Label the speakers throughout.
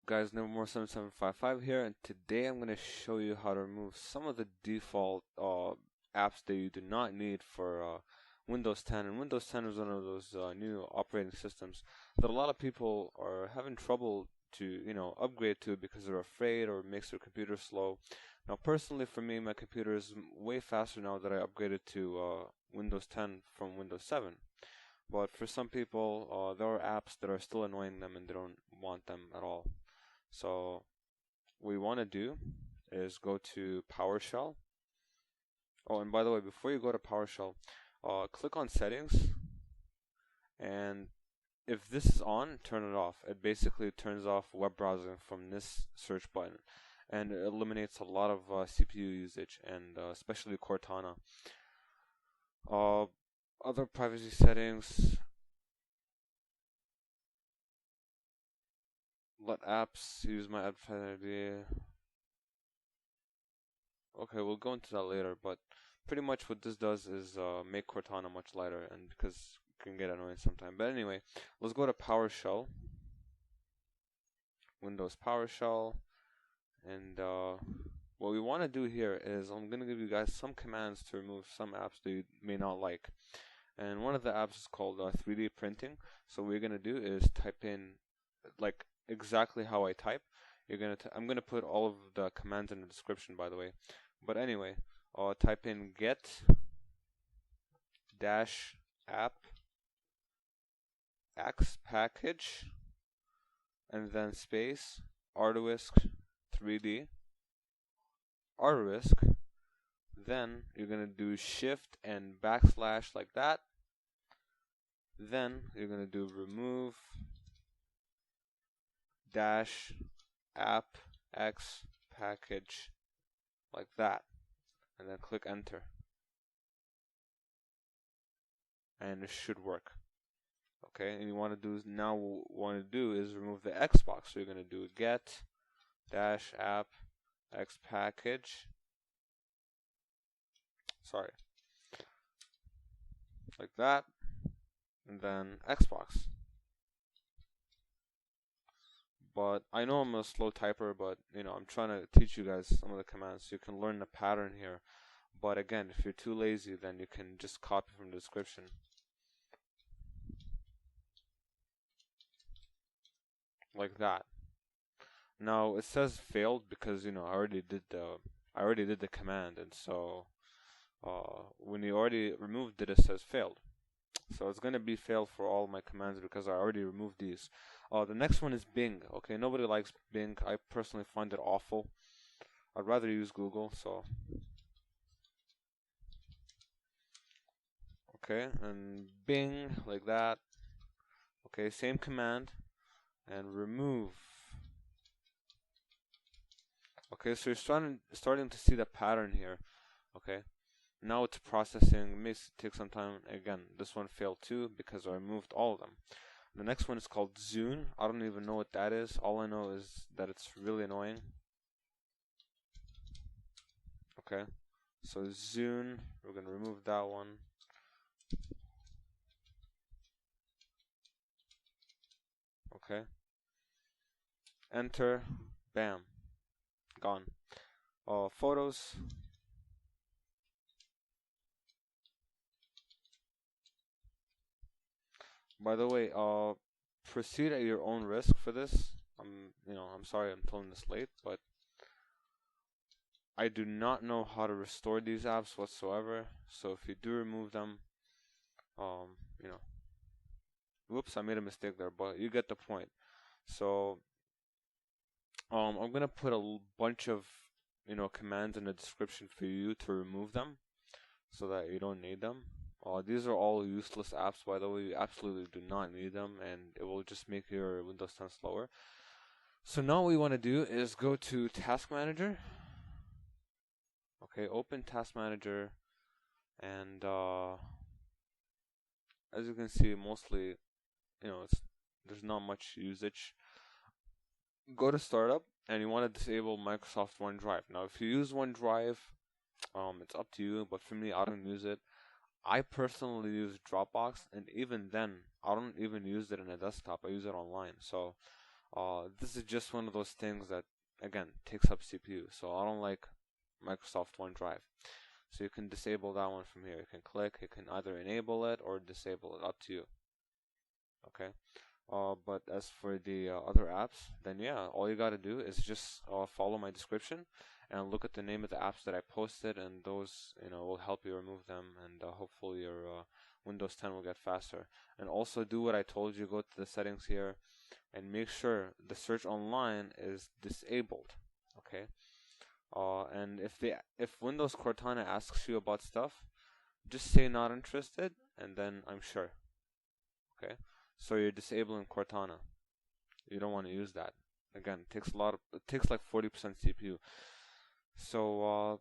Speaker 1: Guys, Nevermore7755 here, and today I'm going to show you how to remove some of the default apps that you do not need for Windows 10. And Windows 10 is one of those new operating systems that a lot of people are having trouble to upgrade to because they're afraid or it makes their computer slow. Now personally for me, my computer is way faster now that I upgraded to Windows 10 from Windows 7. But for some people, there are apps that are still annoying them and they don't want them at all. So what we want to do is go to PowerShell. Oh, and by the way, before you go to PowerShell, click on Settings, and if this is on, turn it off. It basically turns off web browsing from this search button, and it eliminates a lot of CPU usage, and especially Cortana. Other privacy settings. Let apps use my ID. Okay, we'll go into that later, but pretty much what this does is make Cortana much lighter, and because it can get annoying sometimes. But anyway, let's go to PowerShell. Windows PowerShell, and what we want to do here is I'm going to give you guys some commands to remove some apps that you may not like. And one of the apps is called 3D printing. So what you're going to do is type in like exactly how I type. I'm going to put all of the commands in the description, by the way. But anyway, type in Get-AppxPackage and then space Arduisk 3D Arduisk. Then you're going to do shift and backslash like that. Then you're going to do Remove-AppxPackage like that, and then click enter, and it should work. Okay, and what we want to do is remove the Xbox. So you're going to do Get-AppxPackage. Sorry, like that, and then Xbox. But I know I'm a slow typer, but I'm trying to teach you guys some of the commands so you can learn the pattern here. But again, if you're too lazy, then you can just copy from the description. Like that. Now it says failed because I already did the command, and so when you already removed it, it says failed. So it's going to be failed for all my commands because I already removed these. The next one is Bing. Okay, nobody likes Bing. I personally find it awful. I'd rather use Google. So okay, and Bing like that. Okay, same command and remove. Okay, so you're starting to see the pattern here. Okay. Now it's processing. It may take some time. Again, this one failed too because I removed all of them. The next one is called Zune. I don't even know what that is. All I know is that it's really annoying. Okay, so Zune, we're going to remove that one. Okay, enter, bam, gone. Photos. By the way, proceed at your own risk for this. I'm sorry I'm telling this late, but I do not know how to restore these apps whatsoever. So if you do remove them, whoops, I made a mistake there, but you get the point. So, I'm gonna put a bunch of commands in the description for you to remove them, so that you don't need them. These are all useless apps, by the way. You absolutely do not need them, and it will just make your Windows 10 slower. So now what we want to do is go to Task Manager. Okay, open Task Manager, and as you can see, mostly, there's not much usage. Go to Startup, and you want to disable Microsoft OneDrive. Now, if you use OneDrive, it's up to you, but for me, I don't use it. I personally use Dropbox, and even then, I don't even use it in a desktop. I use it online. So This is just one of those things that, again, takes up CPU. So I don't like Microsoft OneDrive. So you can disable that one from here. You can click, you can either enable it or disable it, up to you. Okay. But as for the other apps, then yeah, all you gotta do is just follow my description and look at the name of the apps that I posted, and those, will help you remove them, and hopefully your Windows 10 will get faster. And also do what I told you, go to the settings here and make sure the search online is disabled. Okay. And if Windows Cortana asks you about stuff, just say not interested, and then I'm sure. Okay. So you're disabling Cortana. You don't want to use that. Again, it takes like 40% CPU. So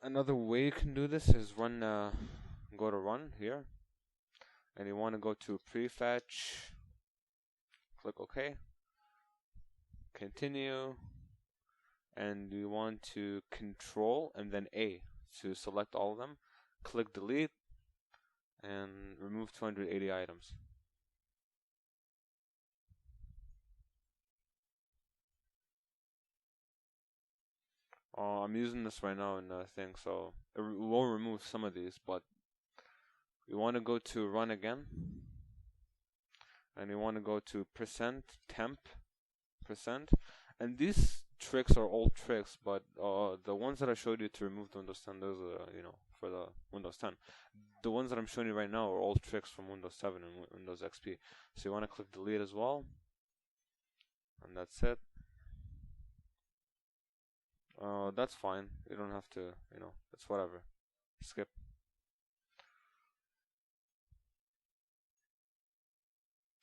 Speaker 1: another way you can do this is go to run here, and you want to go to prefetch. Click OK. Continue, and you want to Control and then A to select all of them. Click delete and remove 280 items. I'm using this right now in the thing, so it will remove some of these, but you want to go to run again, and you want to go to %temp%, and these tricks are old tricks, but the ones that I showed you to remove the Windows 10, those are, for the Windows 10. The ones that I'm showing you right now are old tricks from Windows 7 and Windows XP. So you want to click delete as well, and that's it. That's fine. You don't have to, it's whatever. Skip.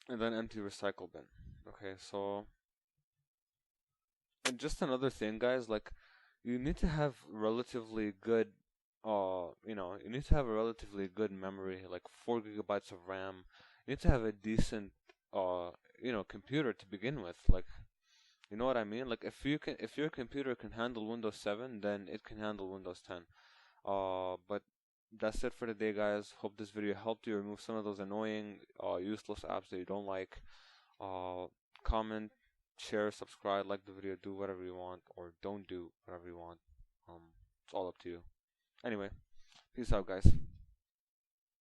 Speaker 1: And then empty recycle bin. Okay, so, and just another thing, guys, like, you need to have relatively good, you need to have a relatively good memory, like 4 gigabytes of RAM. You need to have a decent, computer to begin with, like, you know what I mean? Like, if your computer can handle Windows 7, then it can handle Windows 10. But that's it for today, guys. Hope this video helped you remove some of those annoying, useless apps that you don't like. Comment, share, subscribe, like the video, do whatever you want, or don't do whatever you want. It's all up to you. Anyway, peace out, guys.